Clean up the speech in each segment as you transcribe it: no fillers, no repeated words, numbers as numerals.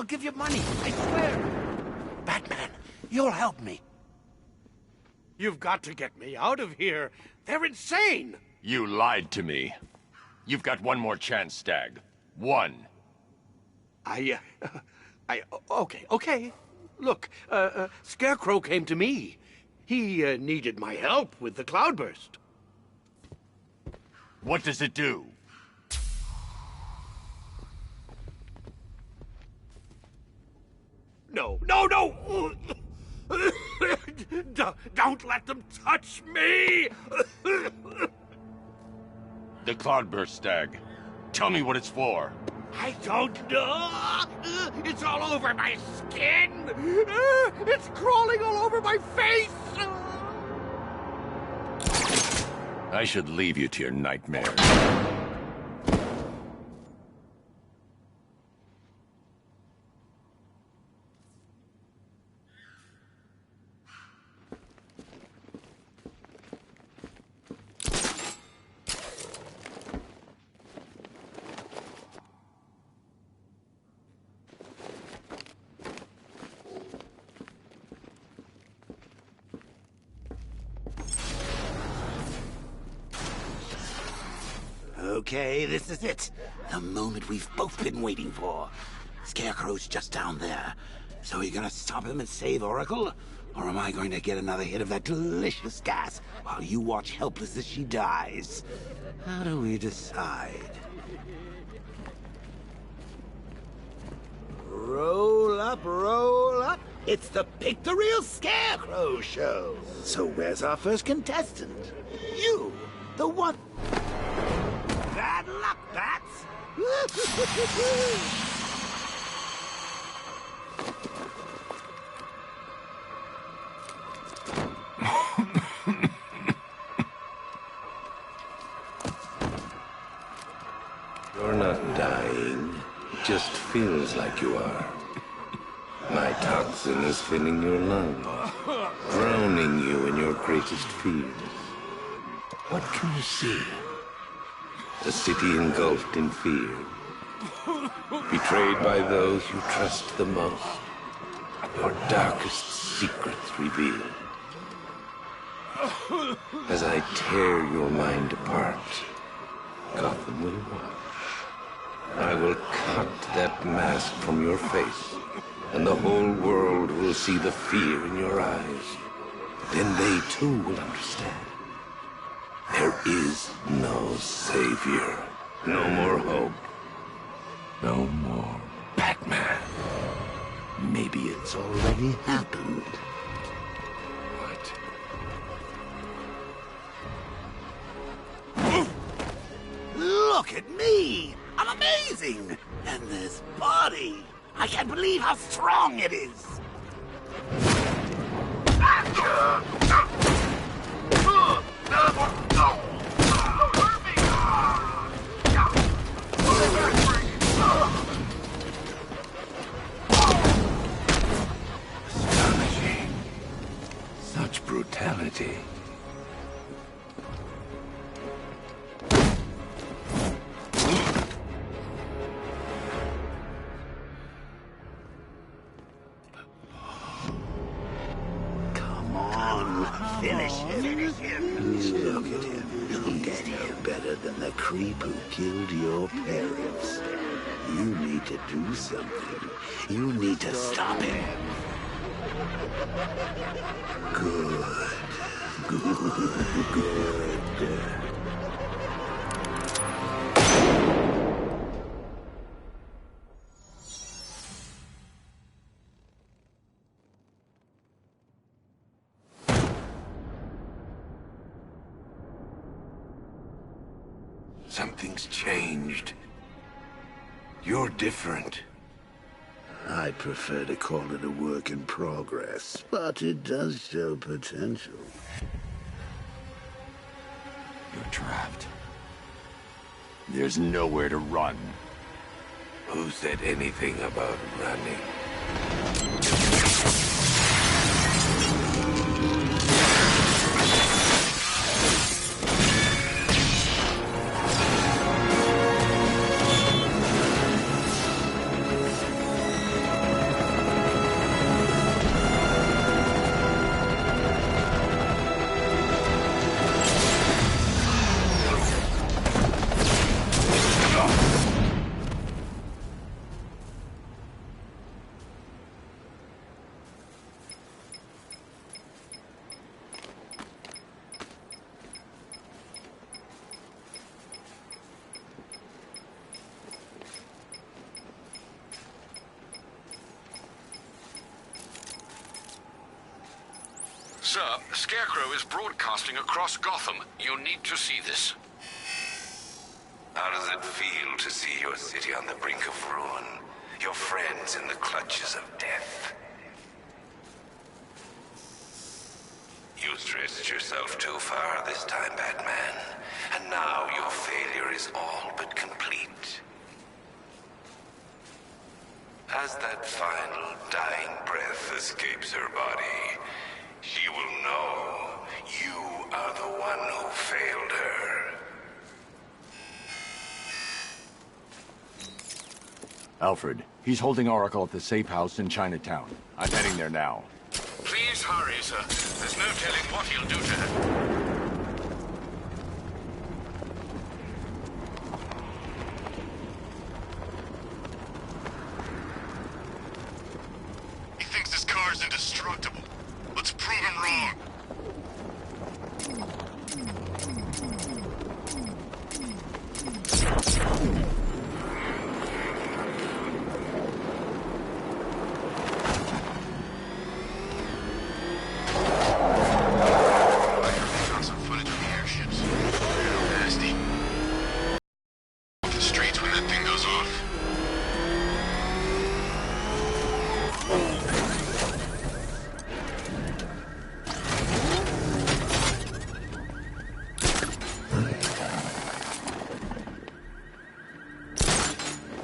I'll give you money, I swear. Batman, you'll help me. You've got to get me out of here. They're insane. You lied to me. You've got one more chance, Stag. One. Okay. Look, Scarecrow came to me. He needed my help with the cloudburst. What does it do? No! Don't let them touch me! The cloudburst, Stag. Tell me what it's for. I don't know! It's all over my skin! It's crawling all over my face! I should leave you to your nightmares. Okay, this is it. The moment we've both been waiting for. Scarecrow's just down there. So are you gonna stop him and save Oracle? Or am I going to get another hit of that delicious gas while you watch helpless as she dies? How do we decide? Roll up, roll up. It's the Pick the Real Scarecrow show. So where's our first contestant? You, the one... Bad luck, Bats! You're not dying. It just feels like you are. My toxin is filling your lungs, drowning you in your greatest fears. What can you see? A city engulfed in fear, betrayed by those you trust the most, your darkest secrets revealed. As I tear your mind apart, Gotham will watch. I will cut that mask from your face, and the whole world will see the fear in your eyes. Then they too will understand. There is no savior, no more hope, no more Batman. Maybe it's already happened. What? Look at me! I'm amazing! And this body! I can't believe how strong it is! Astonishing. Such brutality. Come on, finish him. Look at him. He's no better than the creep who killed your parents. You need to do something. You need to stop him. Good. Something's changed. You're different. I prefer to call it a work in progress, but it does show potential. You're trapped. There's nowhere to run. Who said anything about running? Sir, Scarecrow is broadcasting across Gotham. You need to see this. How does it feel to see your city on the brink of ruin? Your friends in the clutches of death? You stretched yourself too far this time, Batman. And now your failure is all but complete. As that final dying breath escapes her body, she will know you are the one who failed her. Alfred, he's holding Oracle at the safe house in Chinatown. I'm heading there now. Please hurry, sir. There's no telling what he'll do to her. He thinks this car is indestructible. Let's prove him wrong. Found some footage of the airships. Real nasty. Off the streets when that thing goes off.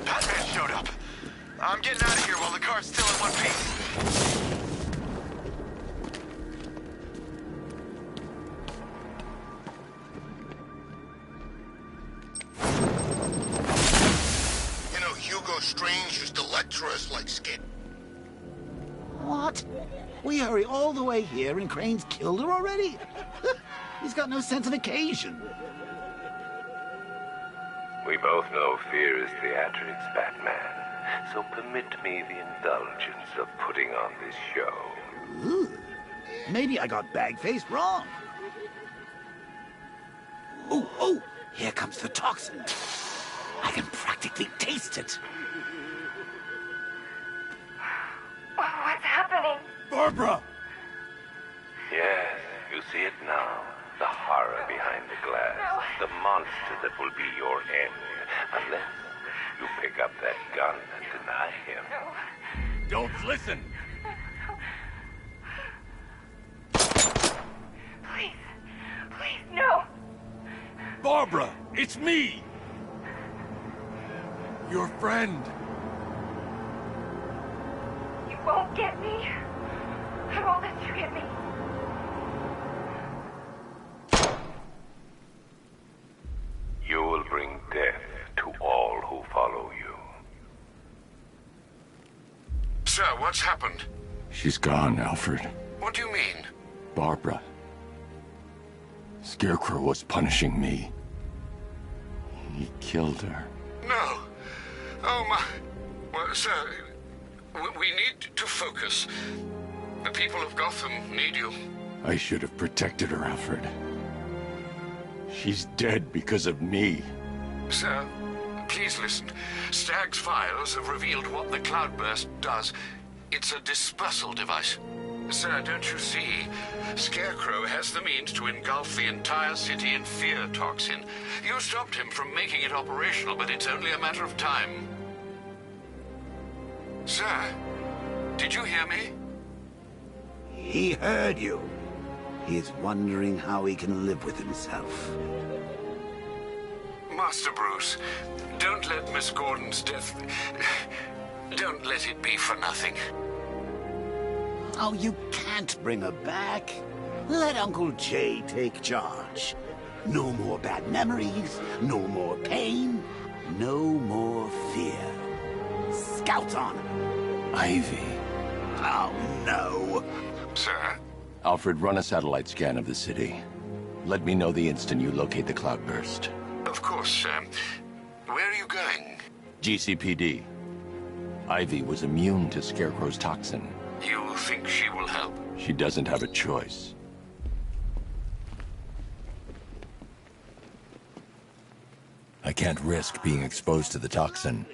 Batman showed up. I'm getting out of here while the car's still in one piece. You know, Hugo Strange used to lecture us like skit. What? We hurry all the way here and Crane's killed her already? He's got no sense of occasion. We both know fear is theatrics, Batman. So permit me the indulgence of putting on this show. Ooh. Maybe I got bag-faced wrong. Oh, here comes the toxin. I can practically taste it. What's happening? Barbara! Yes, you see it now. The horror behind the glass. No. The monster that will be your end. Unless you pick up that gun and deny him. No. Don't listen! Please, no. Barbara, it's me! Your friend. You won't get me. I won't let you get me. You will bring death to all who follow you. Sir, what's happened? She's gone, Alfred. What do you mean? Barbara. Scarecrow was punishing me. He killed her. No. Oh, my... Well, sir, we need to focus. The people of Gotham need you. I should have protected her, Alfred. She's dead because of me. Sir, please listen. Stagg's files have revealed what the cloudburst does. It's a dispersal device. Sir, don't you see? Scarecrow has the means to engulf the entire city in fear toxin. You stopped him from making it operational, but it's only a matter of time. Sir, did you hear me? He heard you. He's wondering how he can live with himself. Master Bruce, don't let Miss Gordon's death... Don't let it be for nothing. Oh, you can't bring her back. Let Uncle Jay take charge. No more bad memories, no more pain, no more fear. Scouts on her. Ivy. Oh, no. Sir? Alfred, run a satellite scan of the city. Let me know the instant you locate the cloudburst. Of course, sir. Where are you going? GCPD. Ivy was immune to Scarecrow's toxin. You think she will help? She doesn't have a choice. I can't risk being exposed to the toxin.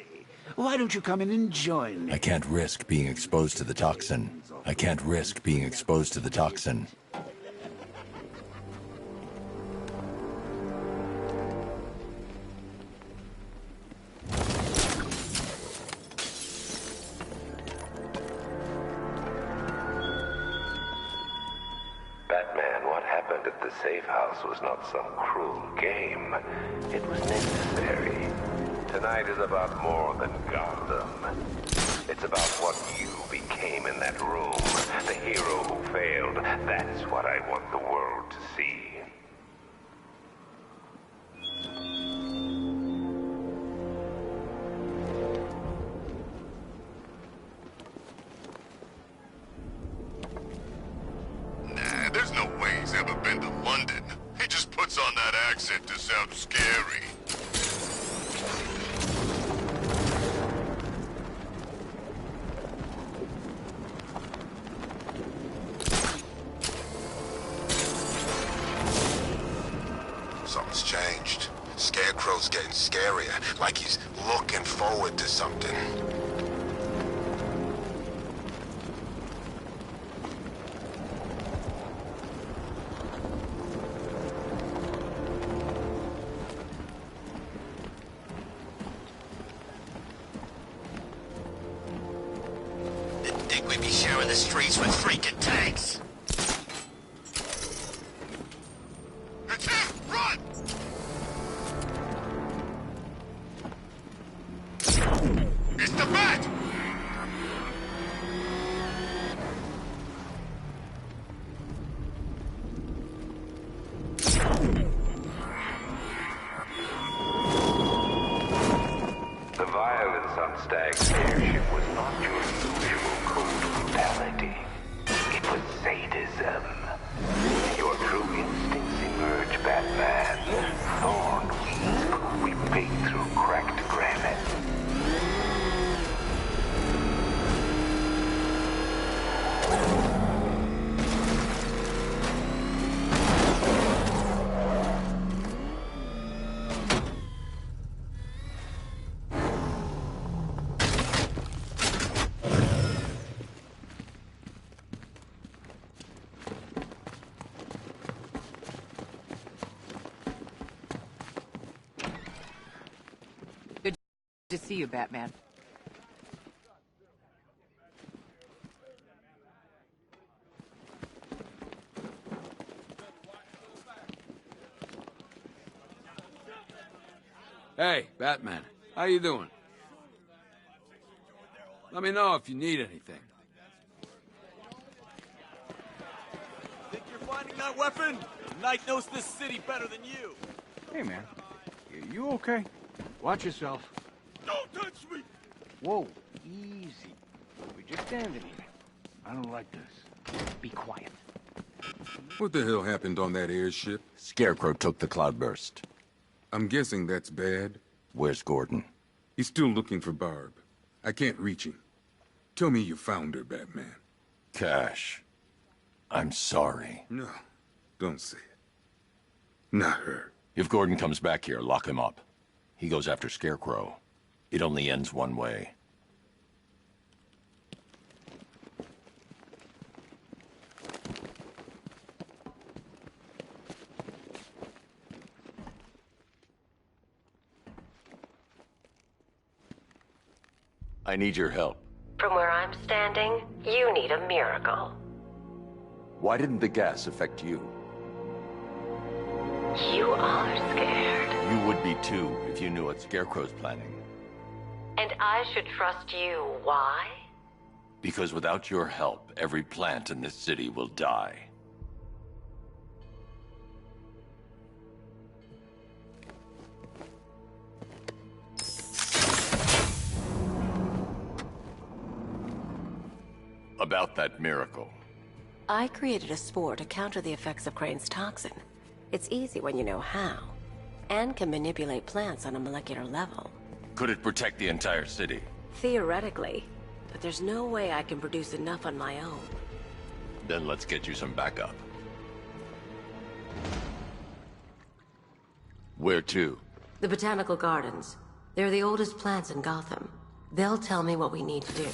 Why don't you come in and join me? I can't risk being exposed to the toxin. I can't risk being exposed to the toxin. the safe house was not some cruel game. It was necessary. Tonight is about more than Gotham. It's about what you became in that room. The hero who failed. That's what I want the world to see. Nah, there's no way he's ever been to London. He just puts on that accent to sound scary. Something's changed. Scarecrow's getting scarier, like he's looking forward to something. Didn't think we'd be sharing the streets with freaking tanks. Attack! Run! It's the bat! The violence on Stag's airship was not your usual cold brutality. It was sadism. Your true instincts emerge, Batman. Thorn weeds we bake through cracked granite. Good to see you, Batman. Hey, Batman. How you doing? Let me know if you need anything. Think you're finding that weapon? Knight knows this city better than you. Hey, man. You okay? Watch yourself. Don't touch me! Whoa, easy. We're just standing here. I don't like this. Be quiet. What the hell happened on that airship? Scarecrow took the cloudburst. I'm guessing that's bad. Where's Gordon? He's still looking for Barb. I can't reach him. Tell me you found her, Batman. Cash. I'm sorry. No, don't say it. Not her. If Gordon comes back here, lock him up. He goes after Scarecrow. It only ends one way. I need your help. From where I'm standing, you need a miracle. Why didn't the gas affect you? You are scared. You would be too, if you knew what Scarecrow's planning. And I should trust you. Why? Because without your help, every plant in this city will die. About that miracle. I created a spore to counter the effects of Crane's toxin. It's easy when you know how, and can manipulate plants on a molecular level. Could it protect the entire city? Theoretically, but there's no way I can produce enough on my own. Then let's get you some backup. Where to? The Botanical Gardens. They're the oldest plants in Gotham. They'll tell me what we need to do.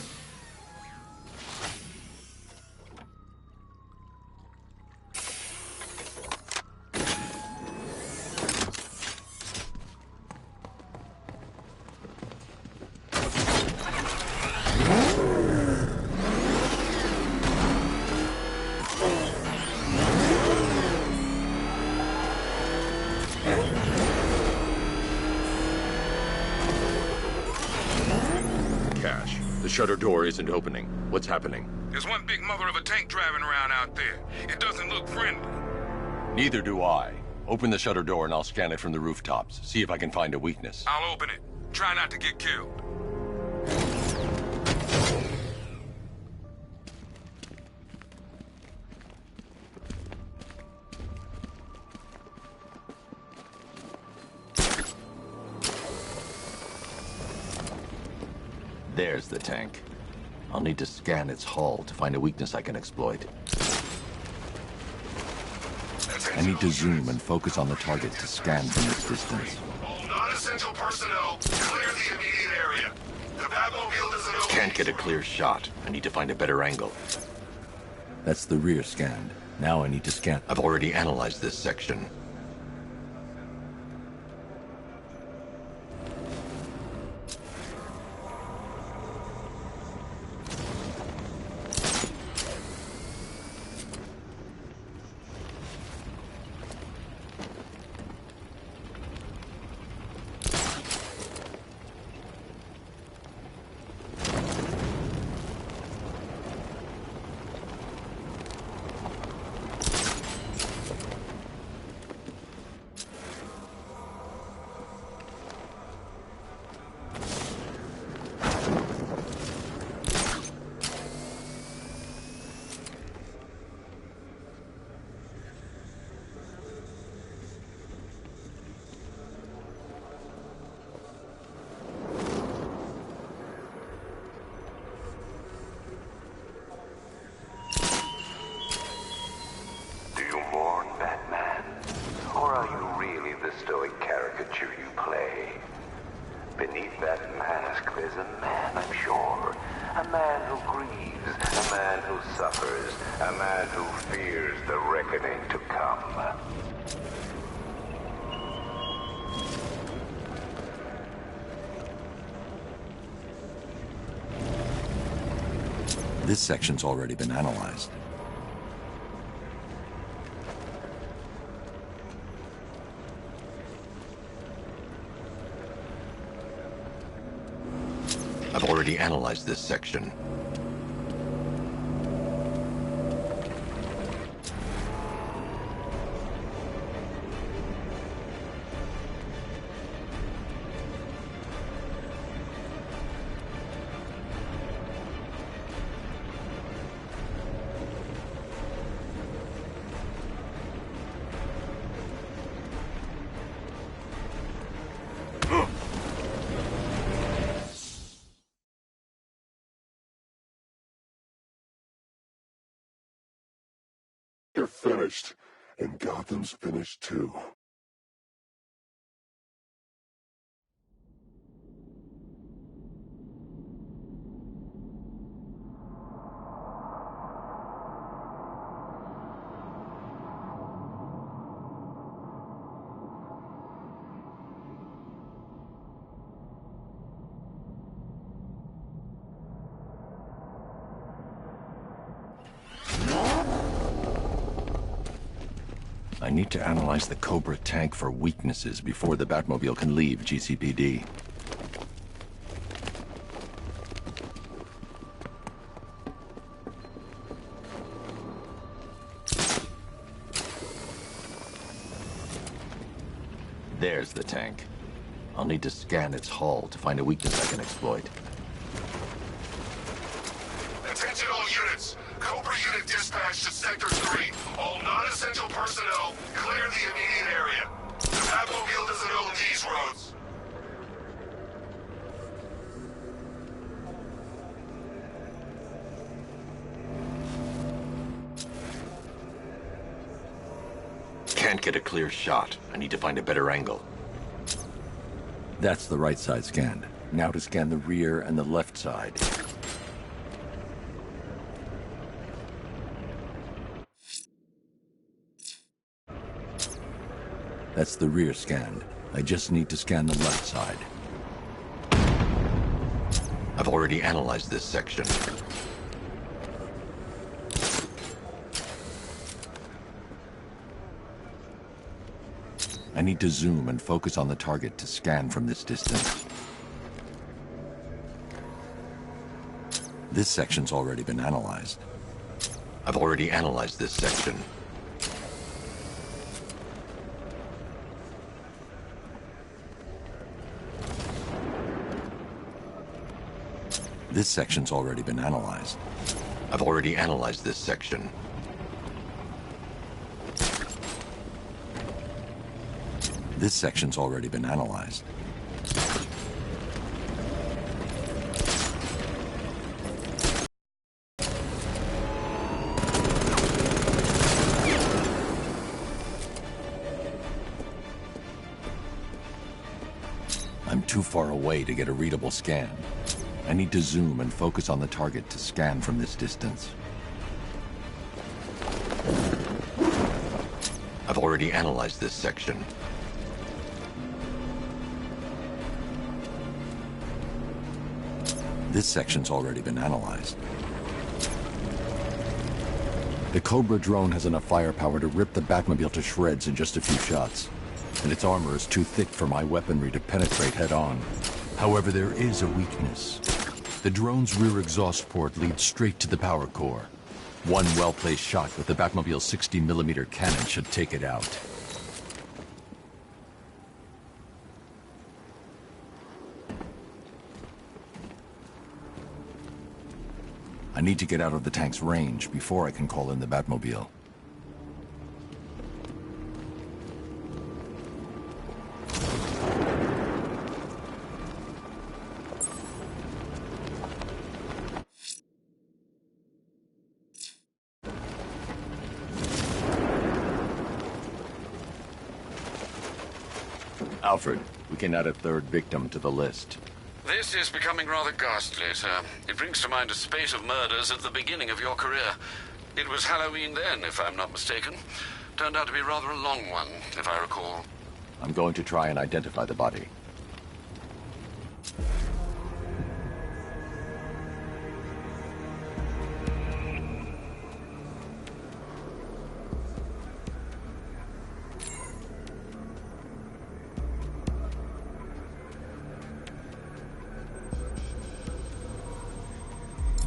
shutter door isn't opening. What's happening? There's one big mother of a tank driving around out there. It doesn't look friendly. Neither do I. Open the shutter door and I'll scan it from the rooftops. See if I can find a weakness. I'll open it. Try not to get killed. There's the tank. I'll need to scan its hull to find a weakness I can exploit. I need to zoom and focus on the target to scan from this distance. All non-essential personnel, clear the immediate area. The Batmobile doesn't open. Can't get a clear shot. I need to find a better angle. That's the rear scanned. Now I need to scan. I've already analyzed this section. This section's already been analyzed. I've already analyzed this section. You're finished, and Gotham's finished too. I need to analyze the Cobra tank for weaknesses before the Batmobile can leave GCPD. There's the tank. I'll need to scan its hull to find a weakness I can exploit. Attention all units. Cobra unit dispatched to Sector 3. All non-essential personnel, clear the immediate area. The Batmobile doesn't own these roads. Can't get a clear shot. I need to find a better angle. That's the right side scanned. Now to scan the rear and the left side. That's the rear scanned. I just need to scan the left side. I've already analyzed this section. I need to zoom and focus on the target to scan from this distance. This section's already been analyzed. I've already analyzed this section. This section's already been analyzed. I've already analyzed this section. This section's already been analyzed. I'm too far away to get a readable scan. I need to zoom and focus on the target to scan from this distance. I've already analyzed this section. This section's already been analyzed. The Cobra drone has enough firepower to rip the Batmobile to shreds in just a few shots, and its armor is too thick for my weaponry to penetrate head-on. However, there is a weakness. The drone's rear exhaust port leads straight to the power core. One well-placed shot with the Batmobile's 60mm cannon should take it out. I need to get out of the tank's range before I can call in the Batmobile. Alfred, we can add a third victim to the list. This is becoming rather ghastly, sir. It brings to mind a spate of murders at the beginning of your career. It was Halloween then, if I'm not mistaken. Turned out to be rather a long one, if I recall. I'm going to try and identify the body.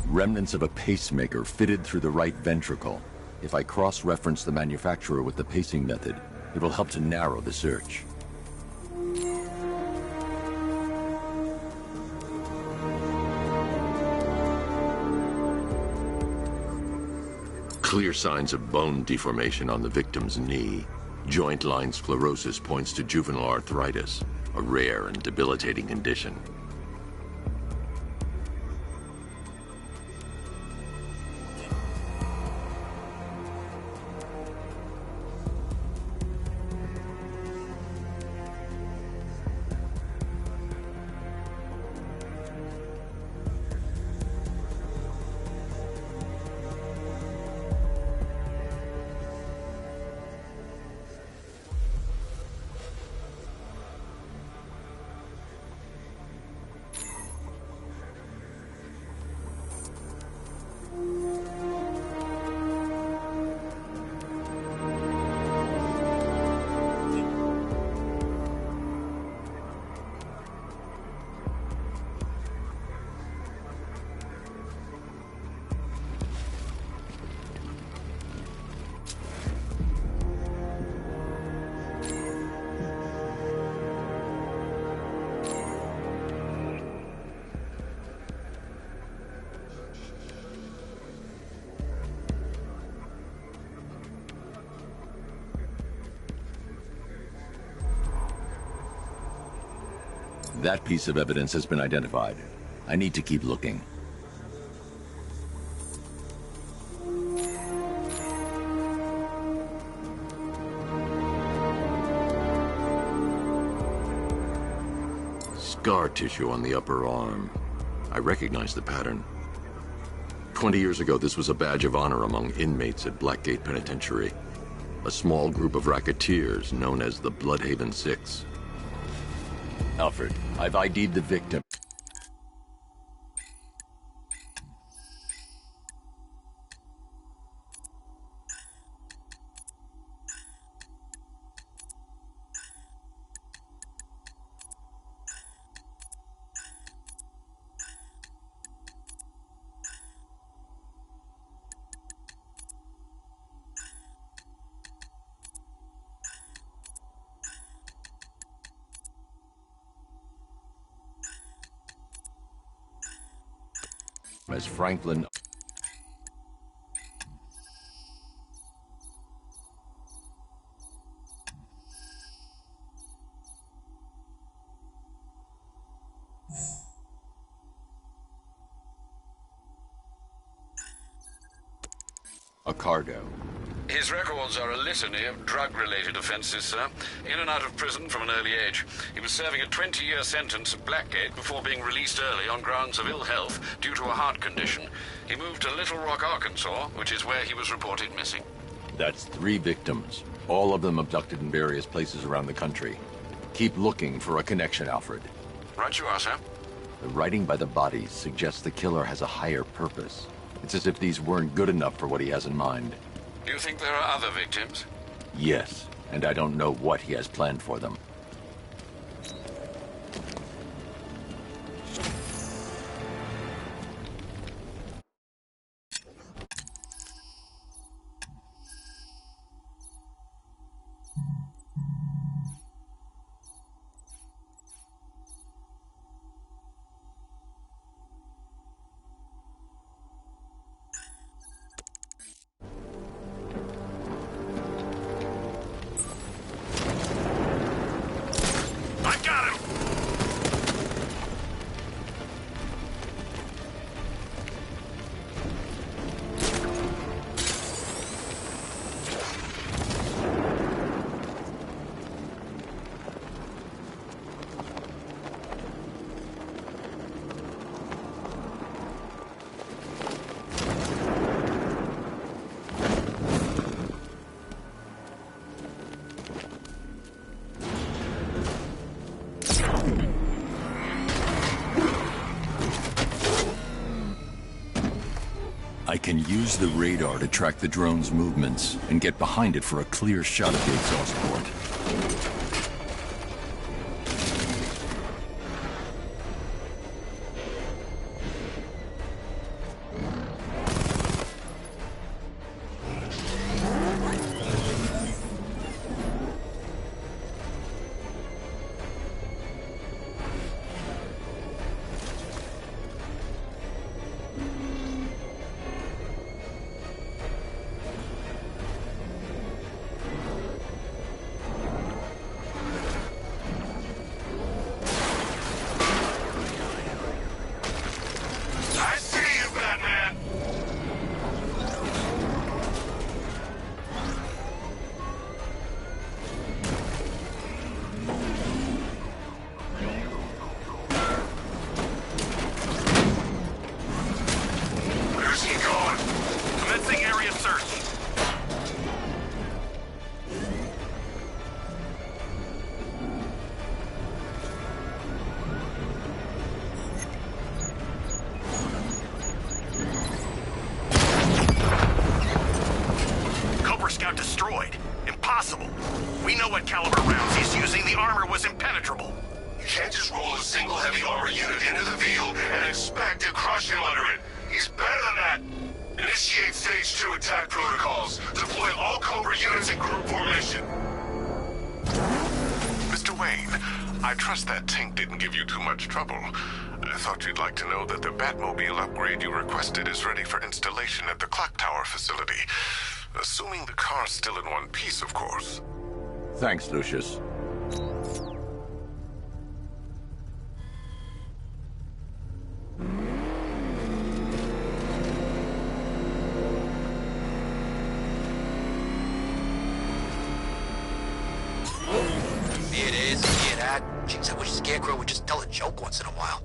Remnants of a pacemaker fitted through the right ventricle. If I cross-reference the manufacturer with the pacing method, it will help to narrow the search. Clear signs of bone deformation on the victim's knee. Joint line sclerosis points to juvenile arthritis, a rare and debilitating condition. That piece of evidence has been identified. I need to keep looking. Scar tissue on the upper arm. I recognize the pattern. 20 years ago, this was a badge of honor among inmates at Blackgate Penitentiary. A small group of racketeers known as the Bloodhaven Six. Alfred, I've ID'd the victim. as Franklin... a cargo. His records are a litany of drug-related offenses, sir. In and out of prison from an early age. He was serving a 20-year sentence at Blackgate before being released early on grounds of ill health due to a heart condition. He moved to Little Rock, Arkansas, which is where he was reported missing. That's 3 victims, all of them abducted in various places around the country. Keep looking for a connection, Alfred. Right you are, sir. The writing by the bodies suggests the killer has a higher purpose. It's as if these weren't good enough for what he has in mind. Do you think there are other victims? Yes, and I don't know what he has planned for them. I can use the radar to track the drone's movements and get behind it for a clear shot of the exhaust port. Destroyed. Impossible. We know what caliber rounds he's using. The armor was impenetrable. You can't just roll a single heavy armor unit into the field and expect to crush him under it. He's better than that. Initiate stage 2 attack protocols. Deploy all Cobra units in group formation. Mr. Wayne, I trust that tank didn't give you too much trouble. I thought you'd like to know that the Batmobile upgrade you requested is ready for installation at the Clock Tower facility. Assuming the car's still in one piece, of course. Thanks, Lucius. It is, yeah, that. Jeez, I wish Scarecrow would just tell a joke once in a while.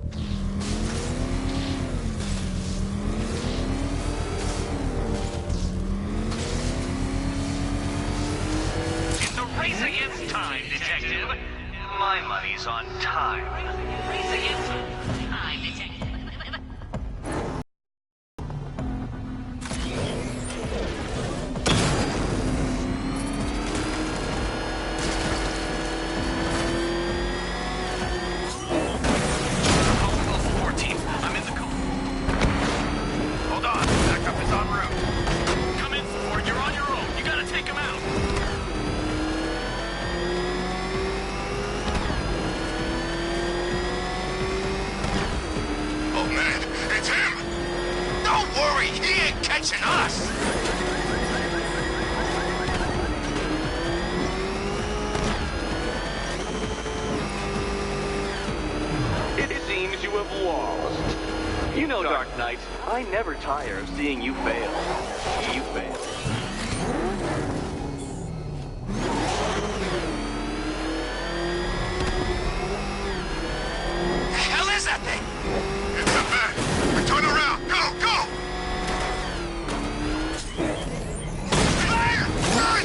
Race against time, Detective. My money's on time. Race against time, Detective. I'm in the call. Hold on, backup is en route. Come in, Ford. You're on your own. You gotta take him out. Oh man, it's him! worry, he ain't catching us! It seems you have lost. You know, Dark Knight, I never tire of seeing you fail. You fail. The hell is that thing? It's a bat. Turn around. Go, go! Fire! Run!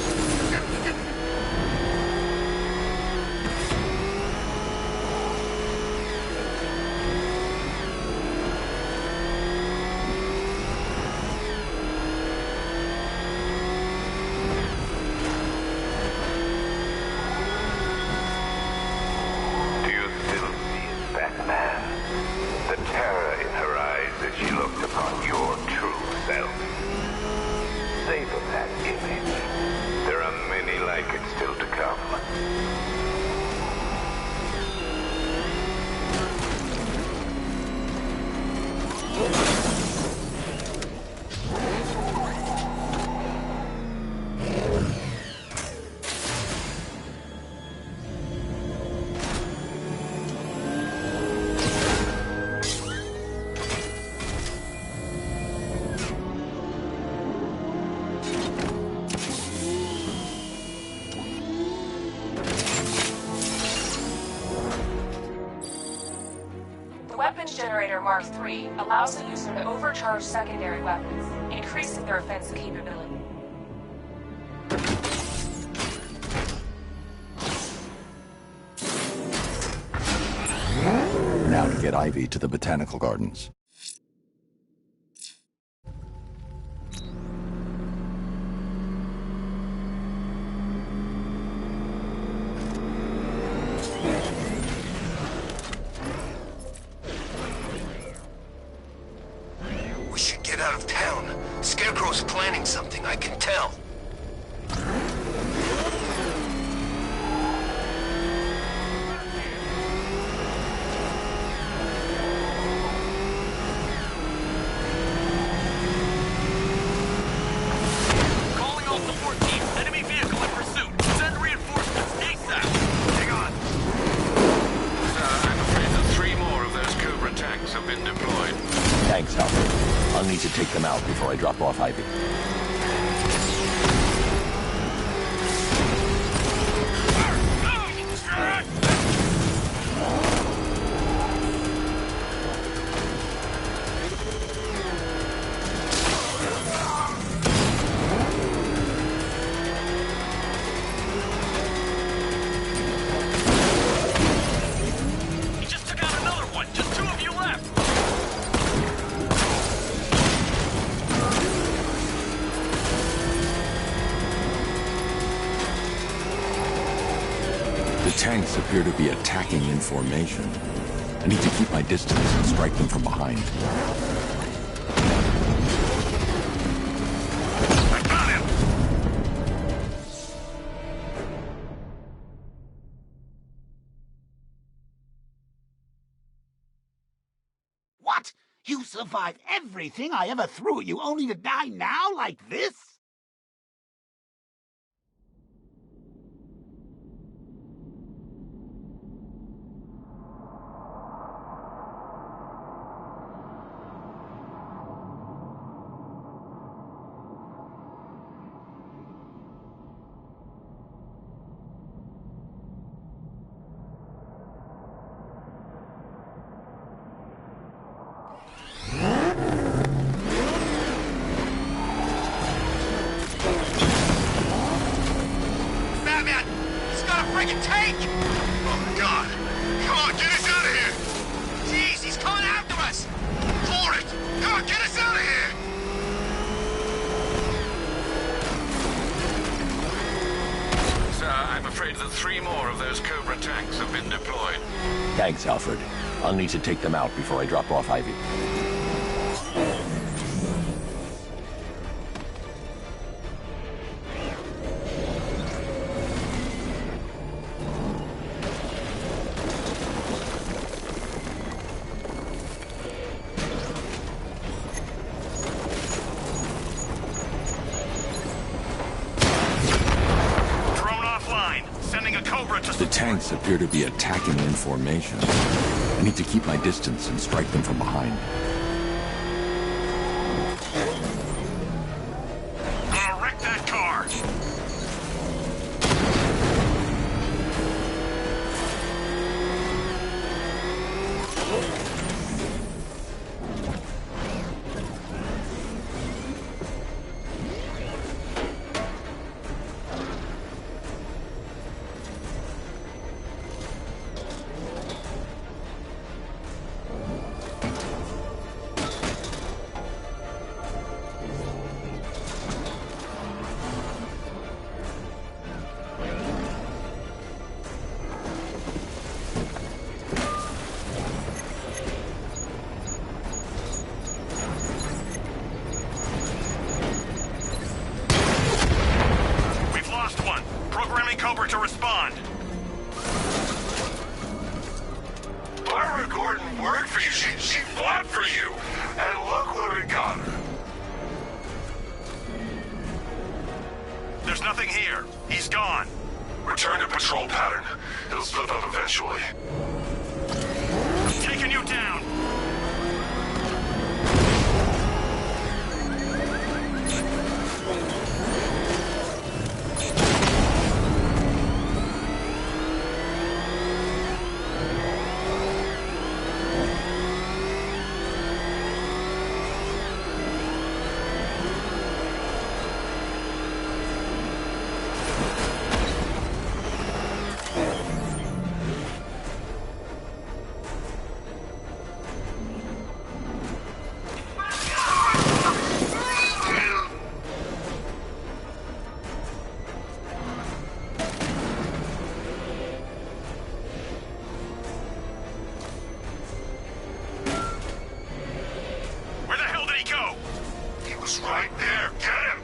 Do you still see it, Batman? The terror in her eyes as she looks upon your true self. Savor that image. There are many like it still to come. The weapons generator Mark III allows the user to overcharge secondary weapons, increasing their offensive capability. Now to get Ivy to the botanical gardens. We should get out of town. Scarecrow's planning something, I can tell. Calling all support teams. Enemy vehicle in pursuit. Send reinforcements ASAP. Hang on. I'm afraid that 3 more of those Cobra tanks have been deployed. Thanks, Alfred. I'll need to take them out before I drop off Ivy. He just took out another one. Just 2 of you left. The tanks appear to be attacking in formation. I need to keep my distance and strike them from behind. I got him! What? You survived everything I ever threw at you only to die now like this? Batman! He's got a friggin' tank! Oh, God! Come on, get us out of here! Jeez, he's coming after us! For it! Come on, get us out of here! Sir, I'm afraid that 3 more of those Cobra tanks have been deployed. Thanks, Alfred. I'll need to take them out before I drop off Ivy. The tanks appear to be attacking in formation. I need to keep my distance and strike them from behind. Gonna wreck that car! Cobra to respond. Barbara Gordon worked for you. She fought for you. And look what it got her. There's nothing here. He's gone. Return to patrol pattern. It'll slip up eventually. Taking you down. Right there, get him!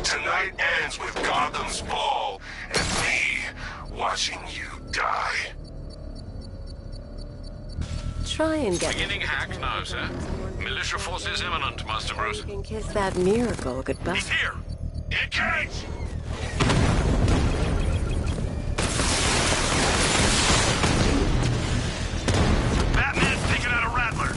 Tonight ends with Gotham's ball and me watching you die. Try and get... Beginning hack now, sir. Militia forces imminent, Master Bruce. You can kiss that miracle goodbye. He's here! Engage! Batman's taking out a Rattler!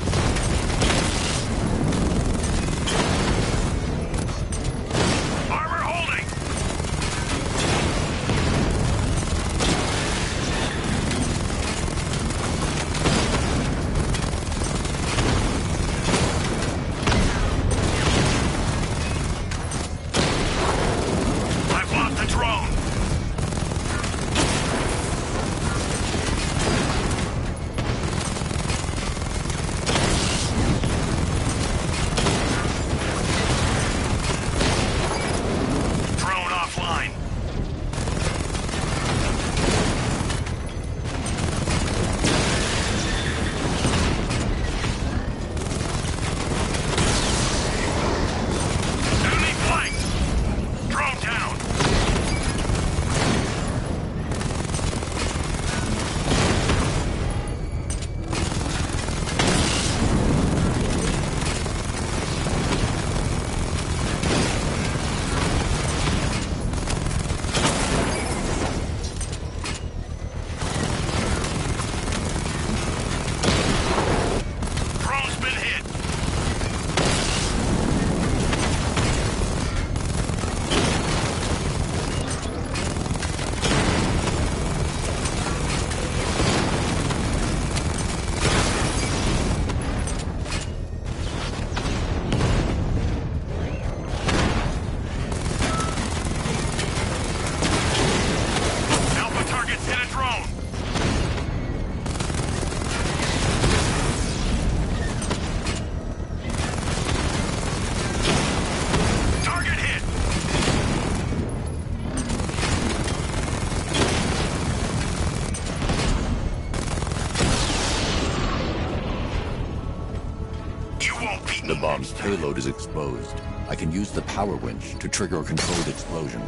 payload is exposed. I can use the power winch to trigger a controlled explosion.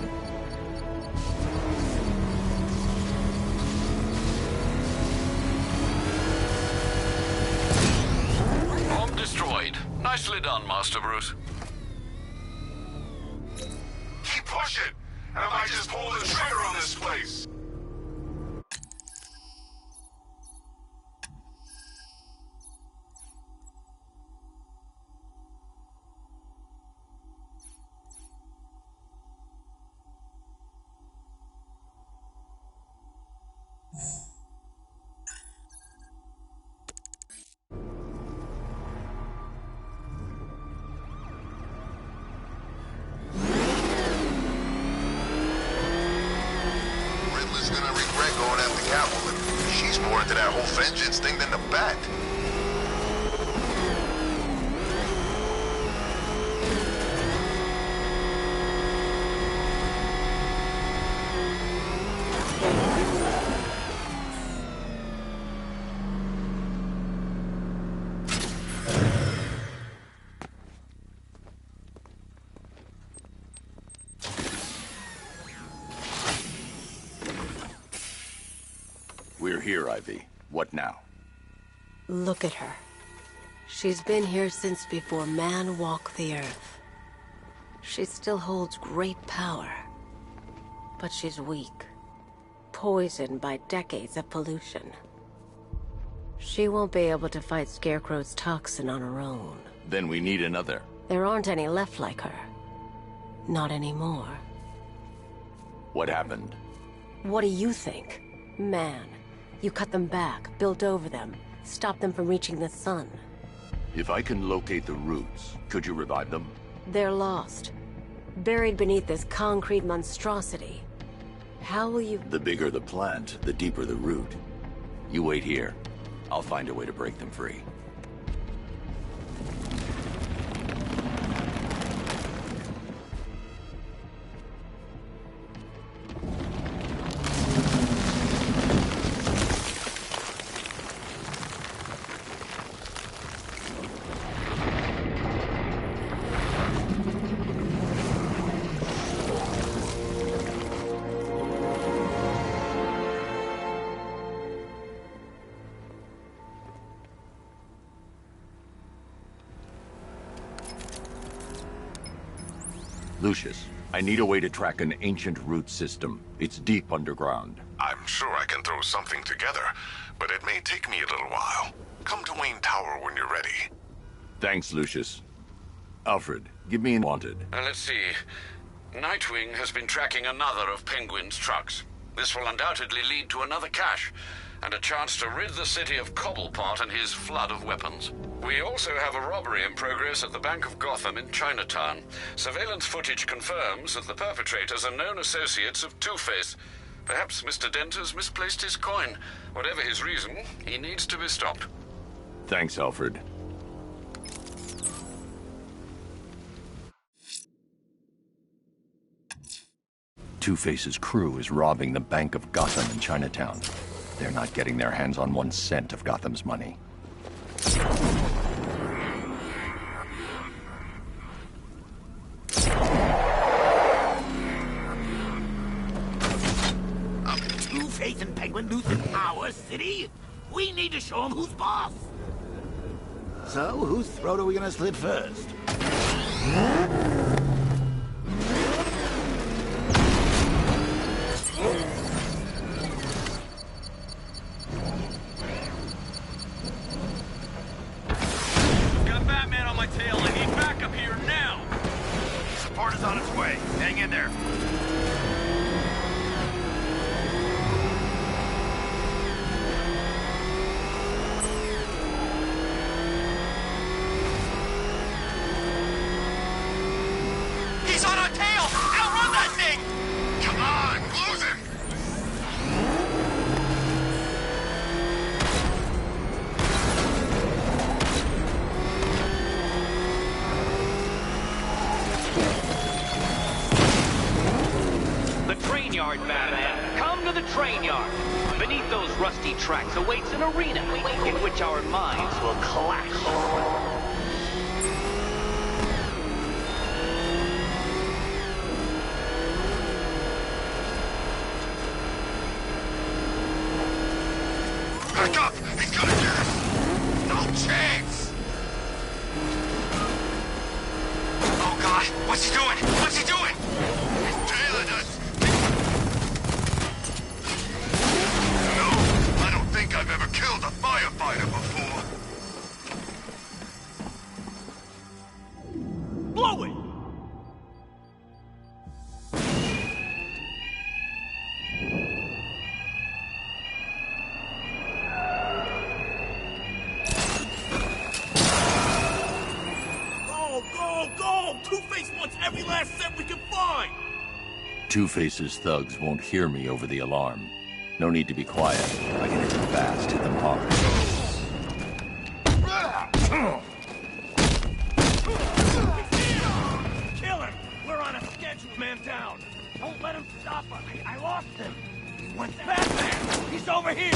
Bomb destroyed. Nicely done, Master Bruce. Keep pushing, and I might just pull the trigger on this place. She's more into that whole vengeance thing than the Bat. We're here, Ivy. What now? Look at her. She's been here since before man walked the earth. She still holds great power. But she's weak. Poisoned by decades of pollution. She won't be able to fight Scarecrow's toxin on her own. Then we need another. There aren't any left like her. Not anymore. What happened? What do you think? Man. You cut them back, built over them, stopped them from reaching the sun. If I can locate the roots, could you revive them? They're lost. Buried beneath this concrete monstrosity. How will you... The bigger the plant, the deeper the root. You wait here. I'll find a way to break them free. Lucius, I need a way to track an ancient root system. It's deep underground. I'm sure I can throw something together, but it may take me a little while. Come to Wayne Tower when you're ready. Thanks, Lucius. Alfred, give me an wanted. Let's see. Nightwing has been tracking another of Penguin's trucks. This will undoubtedly lead to another cache, and a chance to rid the city of Cobblepot and his flood of weapons. We also have a robbery in progress at the Bank of Gotham in Chinatown. Surveillance footage confirms that the perpetrators are known associates of Two-Face. Perhaps Mr. Dent has misplaced his coin. Whatever his reason, he needs to be stopped. Thanks, Alfred. Two-Face's crew is robbing the Bank of Gotham in Chinatown. They're not getting their hands on 1 cent of Gotham's money. Two-Face and Penguin losing our city? We need to show them who's boss. So, whose throat are we gonna slit first? Got Batman on my tail. I need backup here now. Support is on its way. Hang in there. He's on our tail! Outrun that thing! Come on, close it! The train yard, Batman. Come to the train yard. Beneath those rusty tracks awaits an arena in which our minds will clash. Back up! He's gonna get us! No chance! Oh God, what's he doing? What's he doing? He's tailing us! No, I don't think I've ever killed a firefighter before. Blow it! Go! Two-Face wants every last cent we can find! Two-Face's thugs won't hear me over the alarm. No need to be quiet. I can hit them fast, hit them hard. Kill him! We're on a schedule, man down! Don't let him stop us! I lost him! He went Batman! He's over here!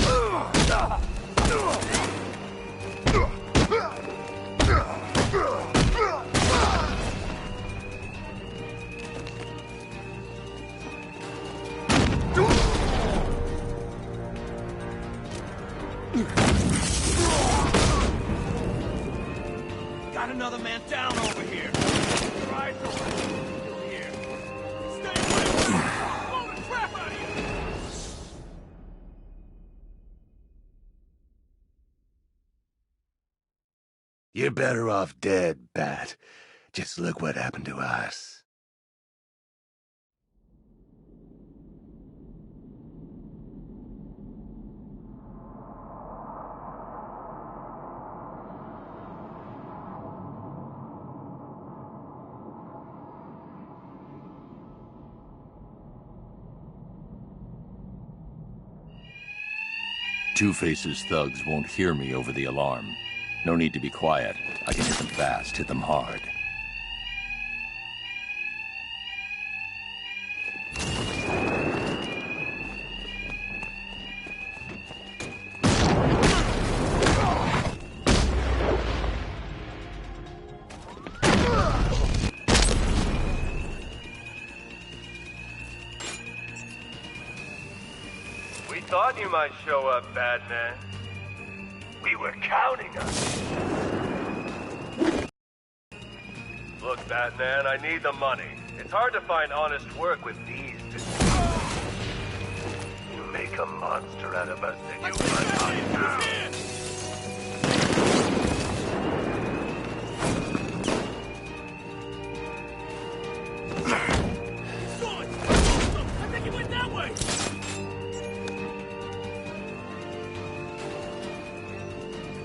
Got another man down over here. Try to still here. Stay away! Blow the crap out of you! You're better off dead, Bat. Just look what happened to us. Two-Face's thugs won't hear me over the alarm. No need to be quiet. I can hit them fast, hit them hard. Thought you might show up, Batman. We were counting on you. Look, Batman, I need the money. It's hard to find honest work with these two. You make a monster out of us, and you run out of town. I think he went that way!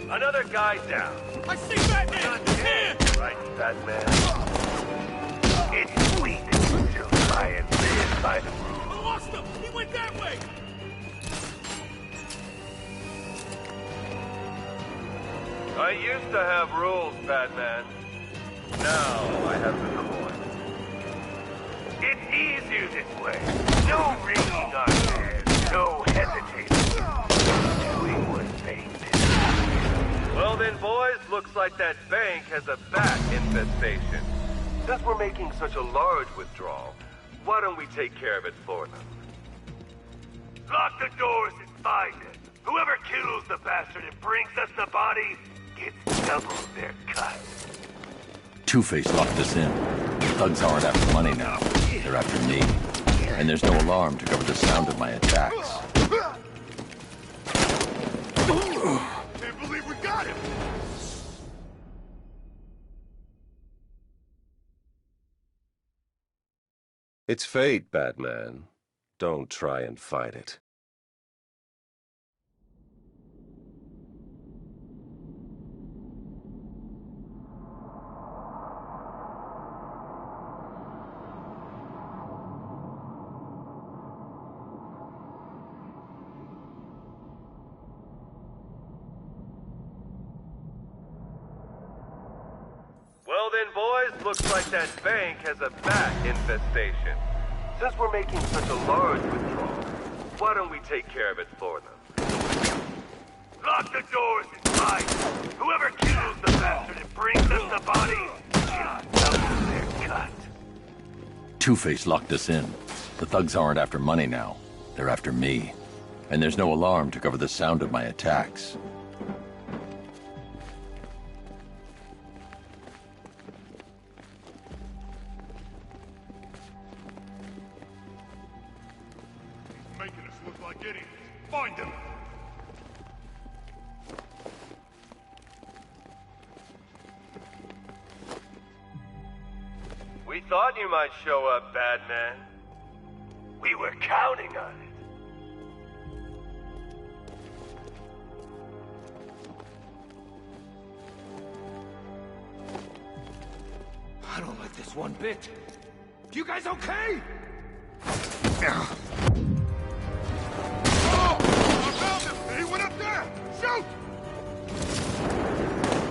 Another guy down. I see Batman! Here! Right, Batman. It's sweet that you still try and live by the rules. I lost him! He went that way! I used to have rules, Batman. Now I have the coin. It's easier this way. No wringing our hands, no hesitating. Doing what's paid. Well then, boys, looks like that bank has a bat infestation. Since we're making such a large withdrawal, why don't we take care of it for them? Lock the doors and find it. Whoever kills the bastard and brings us the body gets double their cut. Two-Face locked us in. Thugs aren't after money now. They're after me. And there's no alarm to cover the sound of my attacks. Can't believe we got him! It's fate, Batman. Don't try and fight it. Well then, boys, looks like that bank has a bat infestation. Since we're making such a large withdrawal, why don't we take care of it for them? Lock the doors and find it. Whoever kills the bastard and brings us the body gets double their cut. Two-Face locked us in. The thugs aren't after money now. They're after me. And there's no alarm to cover the sound of my attacks. He's making us look like idiots. Find him! We thought you might show up, Batman. We were counting on it. I don't like this one bit. You guys okay? Oh! I found him! He went up there! Shoot!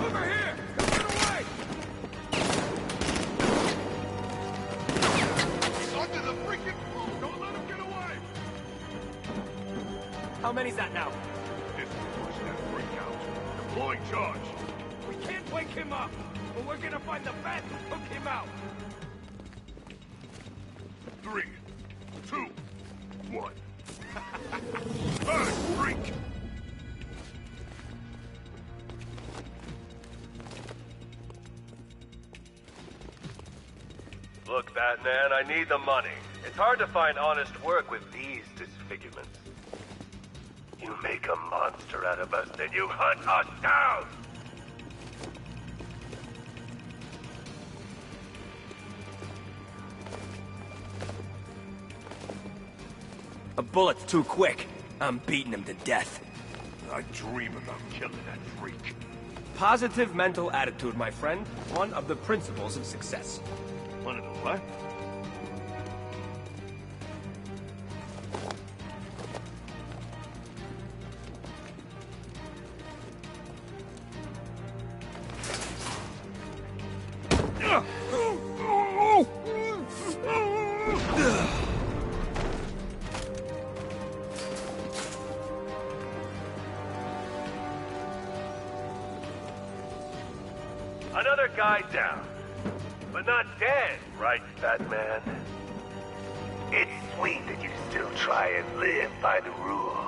Over here! Get away! He's under the freaking floor! Don't let him get away! How many's that now? This will push that freak out. Deploying charge. We can't wake him up, but we're gonna find the bat who took him out. 3, 2, 1. Hey, freak! Look, Batman, I need the money. It's hard to find honest work with these disfigurements. You make a monster out of us, then you hunt us down! A bullet's too quick. I'm beating him to death. I dream about killing that freak. Positive mental attitude, my friend. One of the principles of success. One of the what? Another guy down. But not dead, right, Batman? It's sweet that you still try and live by the rules.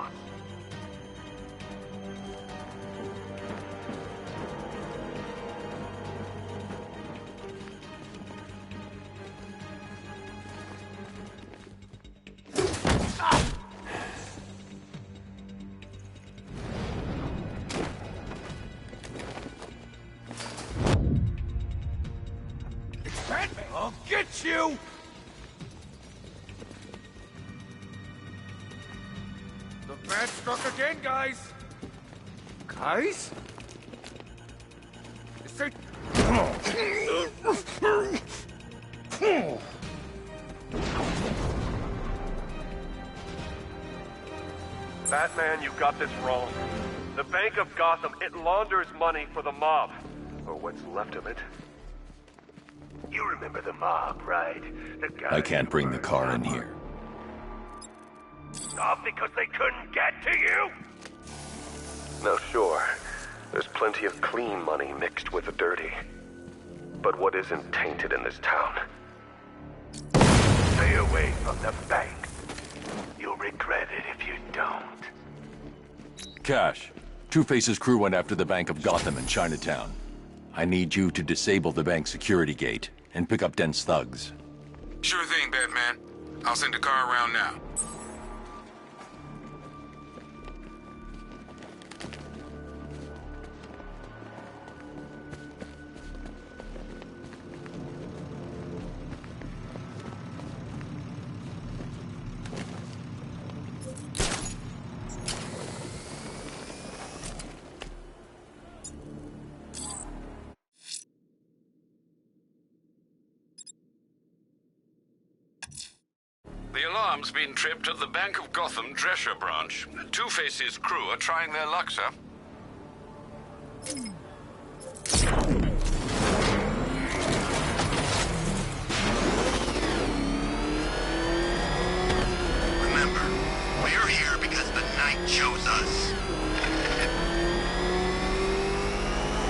I'll get you! The bat struck again, guys! Guys? Is it... Batman, you got this wrong. The Bank of Gotham, it launders money for the mob. Or what's left of it. You remember the mob, right? The guys I can't bring the car in here. Not because they couldn't get to you? No, sure. There's plenty of clean money mixed with the dirty. But what isn't tainted in this town? Stay away from the banks. You'll regret it if you don't. Cash. Two-Face's crew went after the Bank of Gotham in Chinatown. I need you to disable the bank security gate and pick up Dent's thugs. Sure thing, Batman. I'll send a car around now. The alarm's been tripped at the Bank of Gotham Drescher branch. Two-Face's crew are trying their luck, sir. Remember, we're here because the night chose us.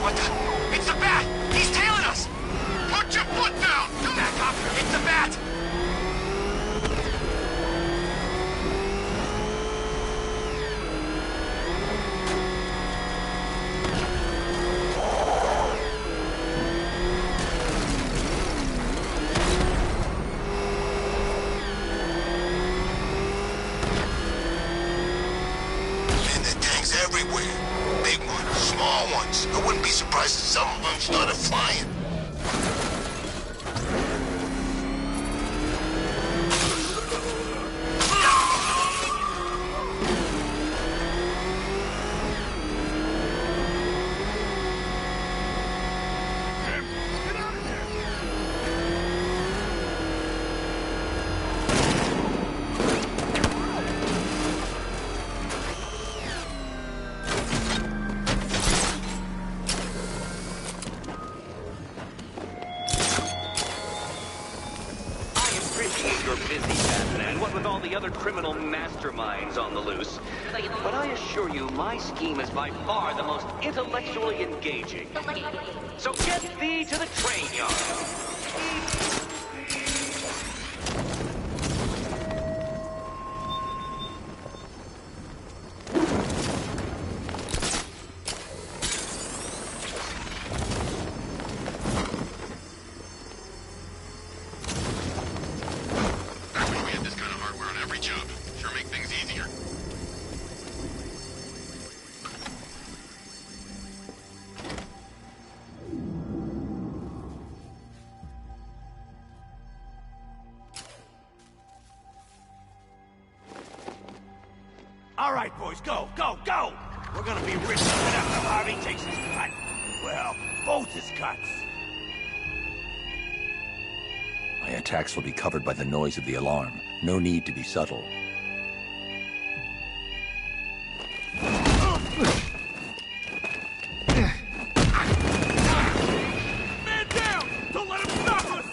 What the? It's the bat! He's tailing us! Put your foot down! Back up! It's the bat! once. I wouldn't be surprised if some of them started flying. You're busy, Batman, what with all the other criminal masterminds on the loose. But I assure you, my scheme is by far the most intellectually engaging. So get thee to the train yard. All right, boys, go, go, go! We're gonna be rich even after Harvey takes his cut. Well, both his cuts. My attacks will be covered by the noise of the alarm. No need to be subtle. Man down! Don't let him stop us!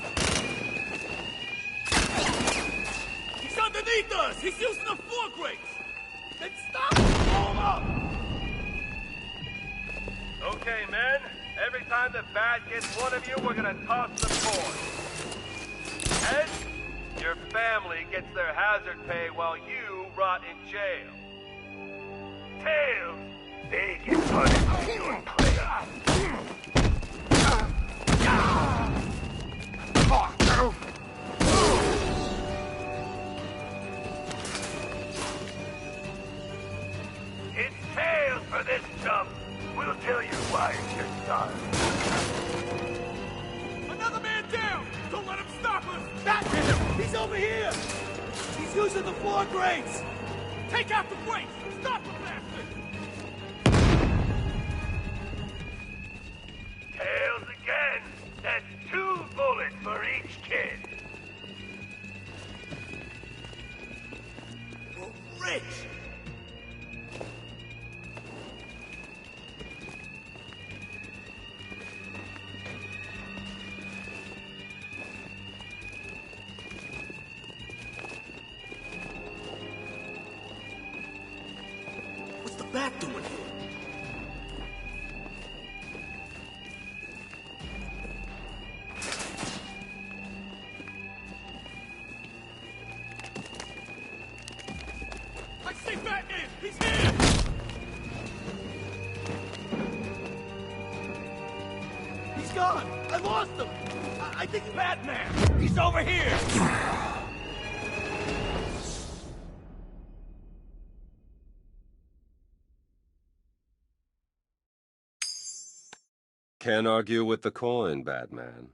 He's underneath us! He's using the floor grates! Then stop! Blow him up! Okay, men. Every time the bat gets one of you, we're gonna toss the coin. Heads, your family gets their hazard pay while you rot in jail. Tails, they get punished for your play. It's Tails for this jump. We'll tell you why it's your son. Another man down! Don't let him stop us! Batman! He's over here! He's using the floor grates! Take out the grates! Stop the bastard! Tails again. That's 2 bullets for each kid. We're rich! What's the bat doing here? I see Batman! He's here! He's gone! I lost him! I think Batman! He's over here! Can't argue with the coin, Batman.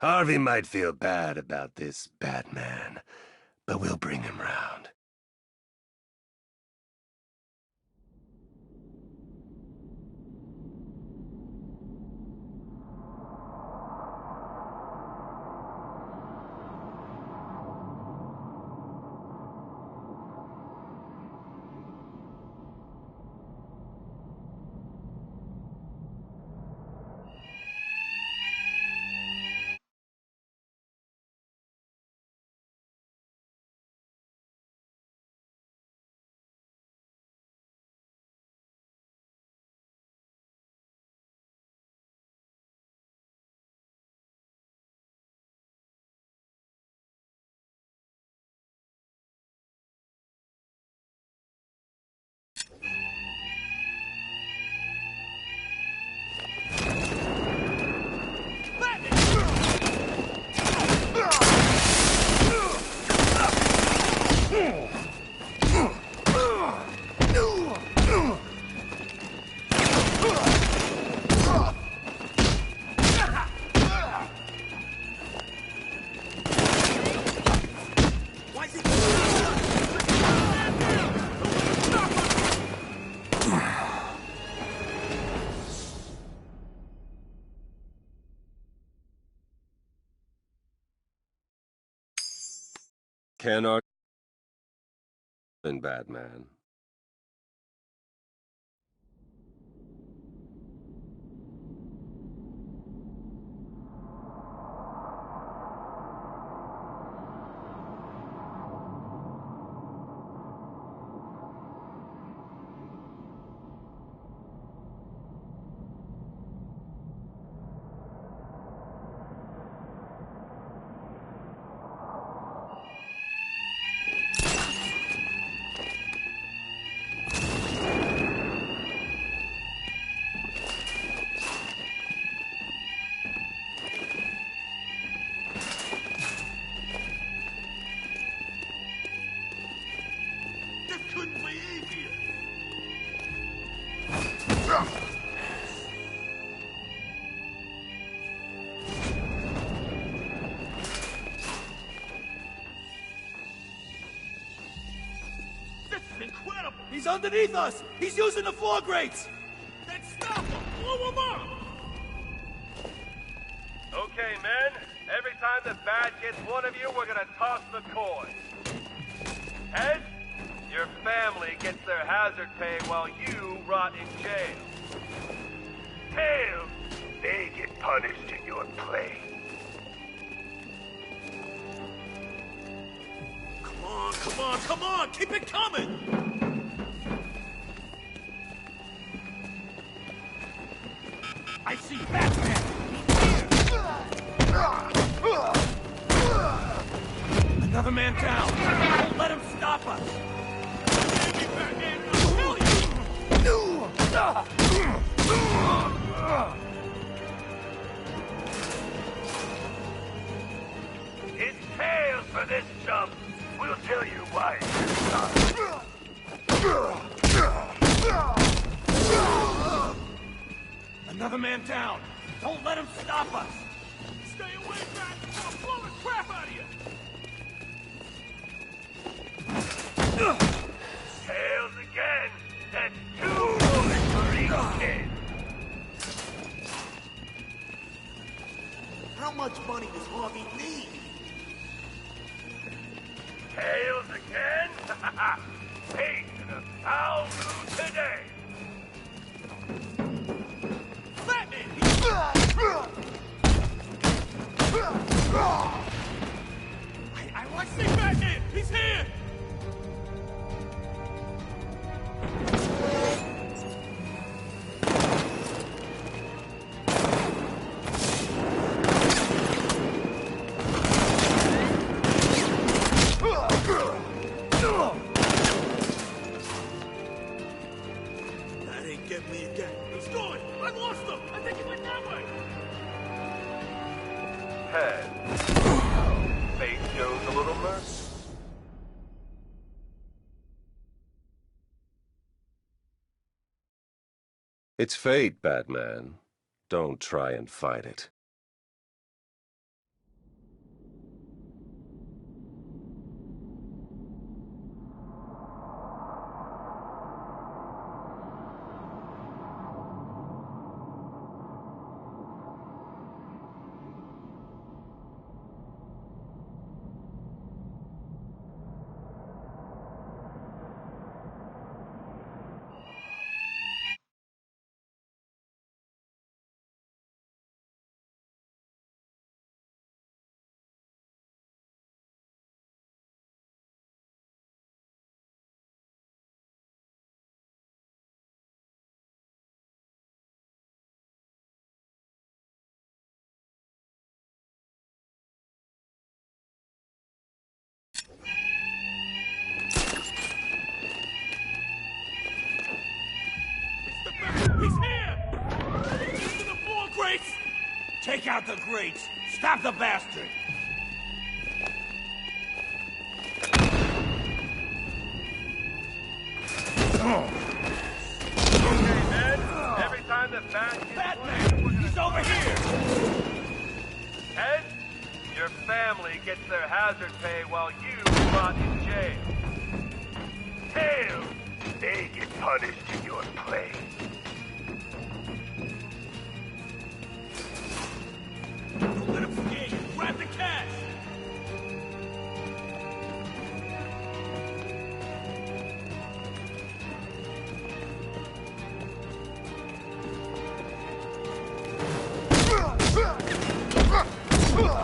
Harvey might feel bad about this, Batman, but we'll bring him round. Can ARKHAM, Batman? Couldn't be easier. This is incredible. He's underneath us. He's using the floor grates. Then stop him. Blow him up. Okay, men. Every time the bat gets one of you, we're gonna toss the coin. Heads? Your family gets their hazard pay while you rot in jail. Tails, they get punished in your place. Come on, come on, come on! Keep it coming! I see Batman! Another man down! Don't let him stop us! It's Tails for this jump. We'll tell you why. Another man down! Don't let him stop us! Stay away, Bat! I'll blow the crap out of you! Tails again! That's 2 bullets for each kid! How much money does Harvey need? Tails again? He's in a foul mood today! I see Batman! He's here! That ain't get me again. He's going! I lost him! I think he went that way! Head. Fate shows a little mercy. It's fate, Batman. Don't try and fight it. Take out the grates! Stop the bastard! Okay, men. Every time the bat gets... Batman! He's over here! Head, your family gets their hazard pay while you rot in jail. Tail, they get punished in your place. Don't let him scare you! Grab the cash!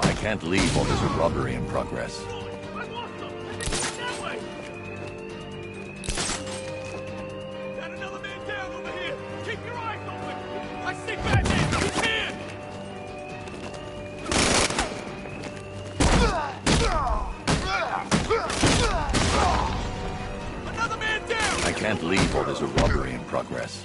I can't leave while there's a robbery in progress. Got another man down over here! Keep your eyes open! I see Batman! He's here! Another man down! I can't leave while there's a robbery in progress.